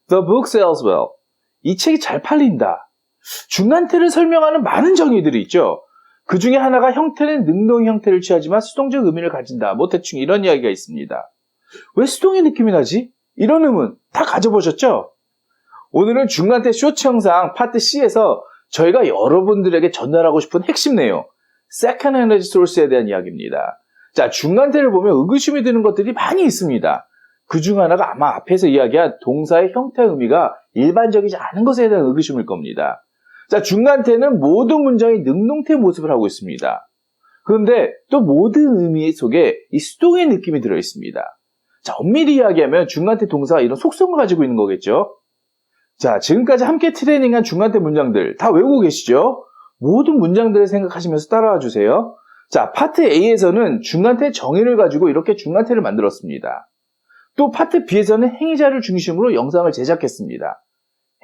The book sells well. 이 책이 잘 팔린다. 중간태를 설명하는 많은 정의들이 있죠. 그 중에 하나가 형태는 능동 형태를 취하지만 수동적 의미를 가진다. 뭐 대충 이런 이야기가 있습니다. 왜 수동의 느낌이 나지? 이런 의문 다 가져보셨죠? 오늘은 중간태 쇼츠 영상 파트 C에서 저희가 여러분들에게 전달하고 싶은 핵심 내용, Second Energy Source에 대한 이야기입니다. 자, 중간태를 보면 의구심이 드는 것들이 많이 있습니다. 그 중 하나가 아마 앞에서 이야기한 동사의 형태 의미가 일반적이지 않은 것에 대한 의구심일 겁니다. 자, 중간태는 모든 문장이 능동태 모습을 하고 있습니다. 그런데 또 모든 의미 속에 이 수동의 느낌이 들어 있습니다. 자, 엄밀히 이야기하면 중간태 동사가 이런 속성을 가지고 있는 거겠죠? 자, 지금까지 함께 트레이닝한 중간태 문장들 다 외우고 계시죠? 모든 문장들을 생각하시면서 따라와 주세요. 자, 파트 A에서는 중간태 정의를 가지고 이렇게 중간태를 만들었습니다. 또 파트 B에서는 행위자를 중심으로 영상을 제작했습니다.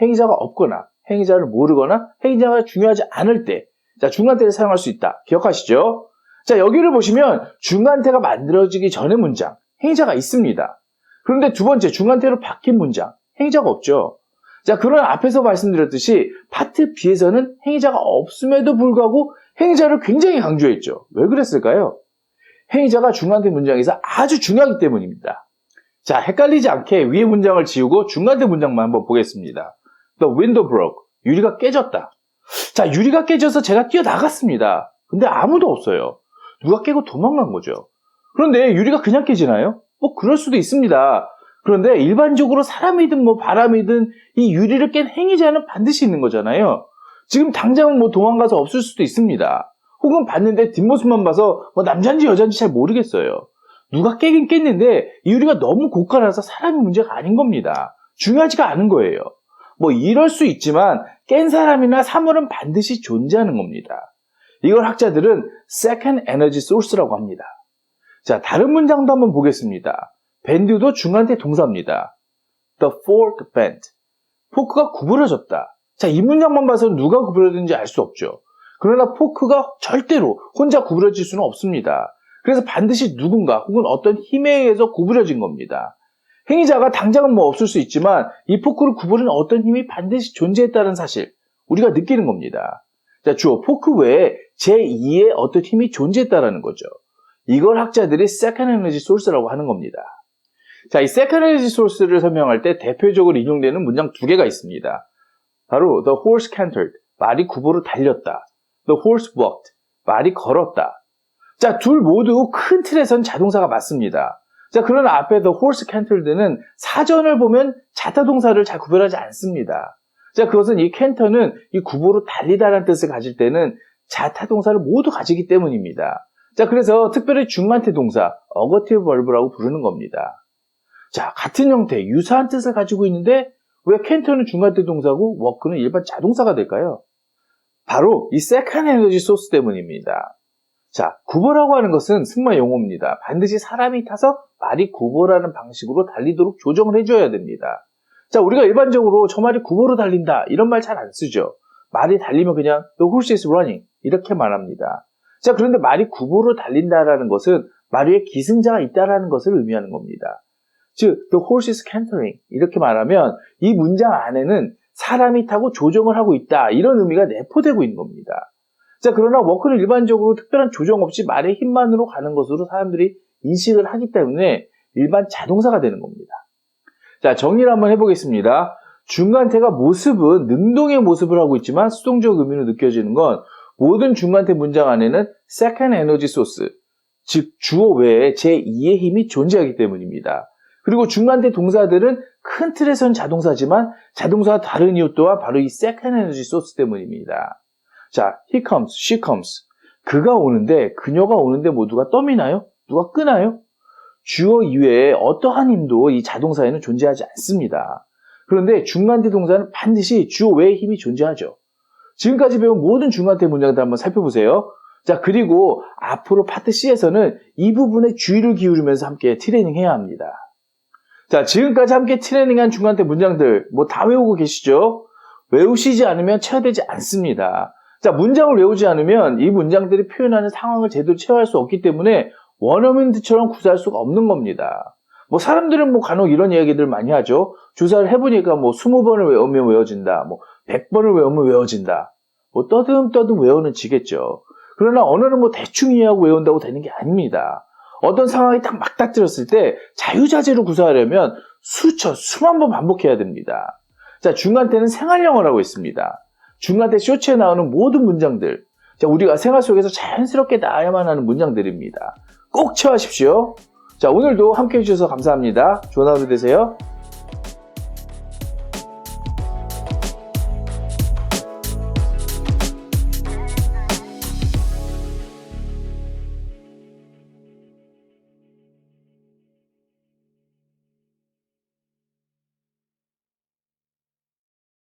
행위자가 없거나 행위자를 모르거나 행위자가 중요하지 않을 때 자, 중간태를 사용할 수 있다. 기억하시죠? 자, 여기를 보시면 중간태가 만들어지기 전의 문장, 행위자가 있습니다. 그런데 두 번째, 중간태로 바뀐 문장, 행위자가 없죠. 자, 그러나 앞에서 말씀드렸듯이 파트 B에서는 행위자가 없음에도 불구하고 행위자를 굉장히 강조했죠. 왜 그랬을까요? 행위자가 중간태 문장에서 아주 중요하기 때문입니다. 자, 헷갈리지 않게 위의 문장을 지우고 중간태 문장만 한번 보겠습니다. The window broke. 유리가 깨졌다. 자, 유리가 깨져서 제가 뛰어나갔습니다. 근데 아무도 없어요. 누가 깨고 도망간 거죠. 그런데 유리가 그냥 깨지나요? 뭐 그럴 수도 있습니다. 그런데 일반적으로 사람이든 뭐 바람이든 이 유리를 깬 행위자는 반드시 있는 거잖아요. 지금 당장은 뭐 도망가서 없을 수도 있습니다. 혹은 봤는데 뒷모습만 봐서 뭐 남자인지 여자인지 잘 모르겠어요. 누가 깨긴 깼는데 이 유리가 너무 고가라서 사람이 문제가 아닌 겁니다. 중요하지가 않은 거예요. 뭐 이럴 수 있지만 깬 사람이나 사물은 반드시 존재하는 겁니다. 이걸 학자들은 Second Energy Source라고 합니다. 자, 다른 문장도 한번 보겠습니다. 밴드도 중간태 동사입니다. The fork bent. 포크가 구부러졌다. 자, 이 문장만 봐서 누가 구부러졌는지 알 수 없죠. 그러나 포크가 절대로 혼자 구부러질 수는 없습니다. 그래서 반드시 누군가 혹은 어떤 힘에 의해서 구부러진 겁니다. 행위자가 당장은 뭐 없을 수 있지만 이 포크를 구부리는 어떤 힘이 반드시 존재했다는 사실, 우리가 느끼는 겁니다. 자, 주어 포크 외에 제2의 어떤 힘이 존재했다는 거죠. 이걸 학자들이 Second Energy Source라고 하는 겁니다. 자, 이 Second Energy Source를 설명할 때 대표적으로 인용되는 문장 두 개가 있습니다. 바로 The horse cantered, 말이 구보로 달렸다. The horse walked, 말이 걸었다. 자, 둘 모두 큰 틀에선 자동사가 맞습니다. 자, 그러나 앞에 The horse cantered는 사전을 보면 자타동사를 잘 구별하지 않습니다. 자, 그것은 이 canter는 이 구보로 달리다라는 뜻을 가질 때는 자타동사를 모두 가지기 때문입니다. 자, 그래서 특별히 중간태 동사, 어거티브 벌브라고 부르는 겁니다. 자, 같은 형태, 유사한 뜻을 가지고 있는데 왜 canter는 중간태 동사고 walk는 일반 자동사가 될까요? 바로 이 Second Energy Source 때문입니다. 자, 구보라고 하는 것은 승마 용어입니다. 반드시 사람이 타서 말이 구보라는 방식으로 달리도록 조정을 해줘야 됩니다. 자, 우리가 일반적으로 저 말이 구보로 달린다 이런 말 잘 안 쓰죠. 말이 달리면 그냥 The horse is running 이렇게 말합니다. 자, 그런데 말이 구보로 달린다라는 것은 말 위에 기승자가 있다라는 것을 의미하는 겁니다. 즉, The horse is cantering 이렇게 말하면 이 문장 안에는 사람이 타고 조정을 하고 있다 이런 의미가 내포되고 있는 겁니다. 자, 그러나 워크는 일반적으로 특별한 조정 없이 말의 힘만으로 가는 것으로 사람들이 인식을 하기 때문에 일반 자동사가 되는 겁니다. 자, 정리를 한번 해보겠습니다. 중간태가 모습은 능동의 모습을 하고 있지만 수동적 의미로 느껴지는 건 모든 중간태 문장 안에는 Second Energy Source, 즉 주어 외에 제2의 힘이 존재하기 때문입니다. 그리고 중간태 동사들은 큰 틀에선 자동사지만 자동사와 다른 이유 또한 바로 이 Second Energy Source 때문입니다. 자, he comes, she comes. 그가 오는데, 그녀가 오는데 모두가 떠미나요? 누가 끄나요? 주어 이외에 어떠한 힘도 이 자동사에는 존재하지 않습니다. 그런데 중간태 동사는 반드시 주어 외의 힘이 존재하죠. 지금까지 배운 모든 중간태 문장들 한번 살펴보세요. 자, 그리고 앞으로 파트 C에서는 이 부분에 주의를 기울이면서 함께 트레이닝 해야 합니다. 자, 지금까지 함께 트레이닝한 중간태 문장들 뭐 다 외우고 계시죠? 외우시지 않으면 체화되지 않습니다. 자, 문장을 외우지 않으면 이 문장들이 표현하는 상황을 제대로 체화할 수 없기 때문에 원어민들처럼 구사할 수가 없는 겁니다. 뭐 사람들은 뭐 간혹 이런 이야기들 많이 하죠. 주사를 해보니까 뭐 20번을 외우면 외워진다. 뭐 100번을 외우면 외워진다. 뭐 떠듬떠듬 외우는 지겠죠. 그러나 언어는 뭐 대충 이해하고 외운다고 되는 게 아닙니다. 어떤 상황이 딱 맞닥뜨렸을 때 자유자재로 구사하려면 수만 번 반복해야 됩니다. 자, 중간 때는 생활 영어라고 있습니다. 중간 때 쇼츠에 나오는 모든 문장들, 자, 우리가 생활 속에서 자연스럽게 나와야만 하는 문장들입니다. 꼭 체화하십시오. 자, 오늘도 함께 해주셔서 감사합니다. 좋은 하루 되세요.